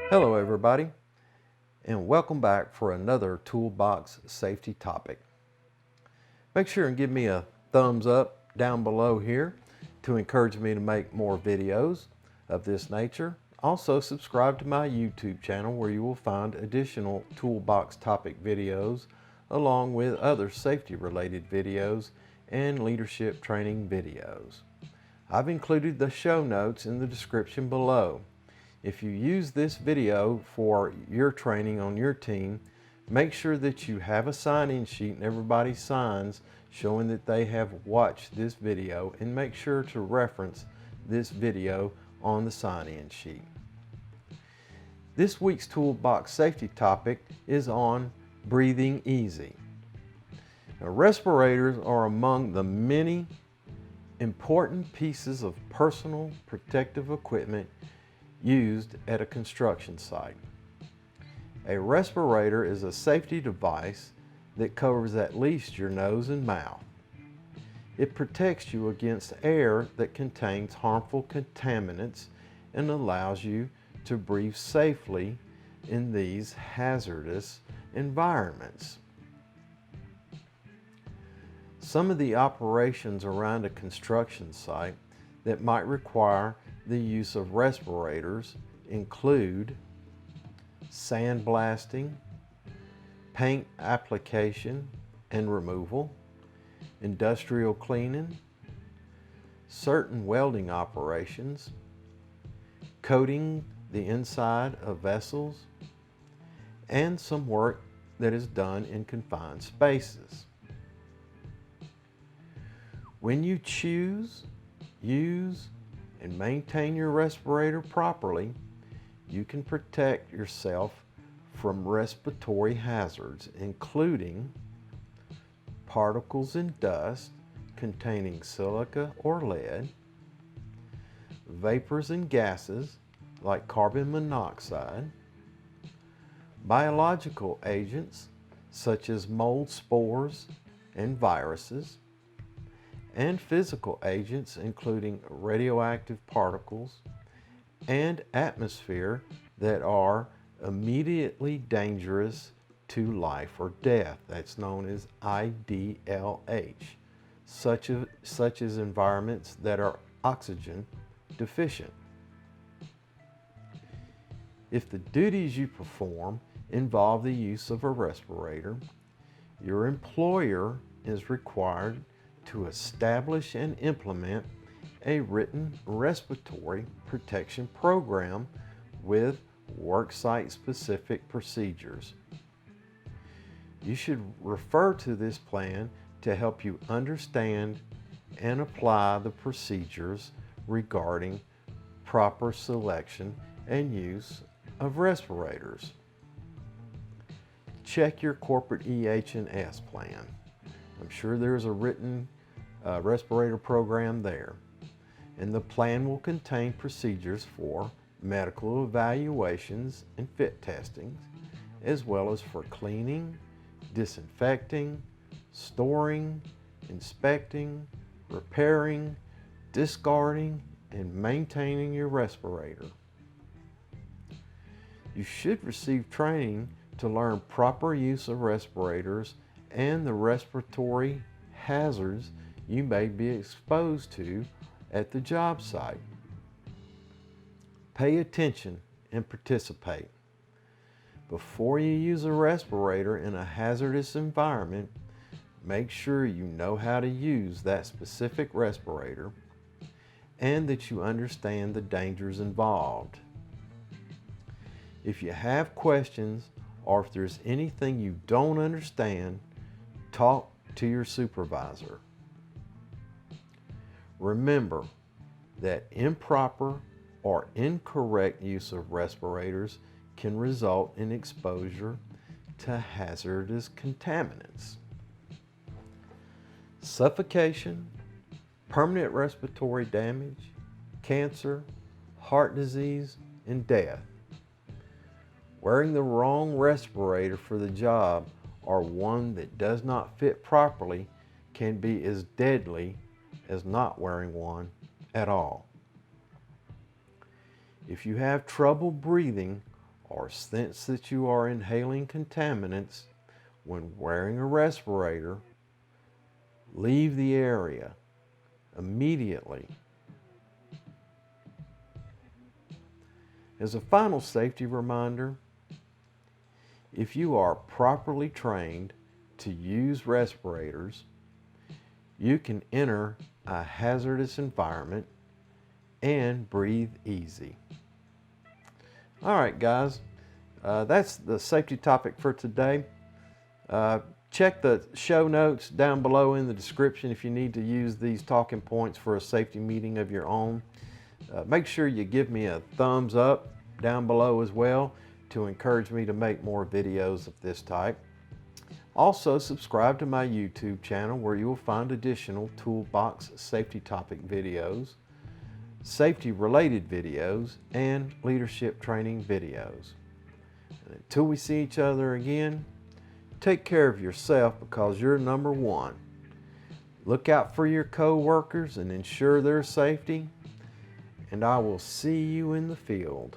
Hello everybody, and welcome back for another Toolbox safety topic. Make sure and give me a thumbs up down below here to encourage me to make more videos of this nature. Also subscribe to my YouTube channel where you will find additional Toolbox topic videos along with other safety related videos and leadership training videos. I've included the show notes in the description below. If you use this video for your training on your team, make sure that you have a sign-in sheet and everybody signs showing that they have watched this video, and make sure to reference this video on the sign-in sheet. This week's Toolbox safety topic is on breathing easy. Now, respirators are among the many important pieces of personal protective equipment used at a construction site. A respirator is a safety device that covers at least your nose and mouth. It protects you against air that contains harmful contaminants and allows you to breathe safely in these hazardous environments. Some of the operations around a construction site that might require the use of respirators include sandblasting, paint application and removal, industrial cleaning, certain welding operations, coating the inside of vessels, and some work that is done in confined spaces. When you choose, use, and maintain your respirator properly, you can protect yourself from respiratory hazards, including particles and dust containing silica or lead, vapors and gases like carbon monoxide, biological agents such as mold spores and viruses, and physical agents including radioactive particles and atmosphere that are immediately dangerous to life or death. That's known as IDLH, such as environments that are oxygen deficient. If the duties you perform involve the use of a respirator, your employer is required to establish and implement a written respiratory protection program with worksite specific procedures. You should refer to this plan to help you understand and apply the procedures regarding proper selection and use of respirators. Check your corporate EH&S plan. I'm sure there's a written respirator program there, and the plan will contain procedures for medical evaluations and fit testings, as well as for cleaning, disinfecting, storing, inspecting, repairing, discarding, and maintaining your respirator. You should receive training to learn proper use of respirators and the respiratory hazards you may be exposed to at the job site. Pay attention and participate. Before you use a respirator in a hazardous environment, make sure you know how to use that specific respirator and that you understand the dangers involved. If you have questions or if there's anything you don't understand, talk to your supervisor. Remember that improper or incorrect use of respirators can result in exposure to hazardous contaminants. Suffocation, permanent respiratory damage, cancer, heart disease, and death. Wearing the wrong respirator for the job or one that does not fit properly can be as deadly as not wearing one at all. If you have trouble breathing or sense that you are inhaling contaminants when wearing a respirator, leave the area immediately. As a final safety reminder, if you are properly trained to use respirators, you can enter a hazardous environment and breathe easy. All right, guys, that's the safety topic for today. Check the show notes down below in the description if you need to use these talking points for a safety meeting of your own. Make sure you give me a thumbs up down below as well to encourage me to make more videos of this type. Also, subscribe to my YouTube channel where you will find additional Toolbox safety topic videos, safety related videos, and leadership training videos. And until we see each other again, take care of yourself because you're number one. Look out for your co-workers and ensure their safety, and I will see you in the field.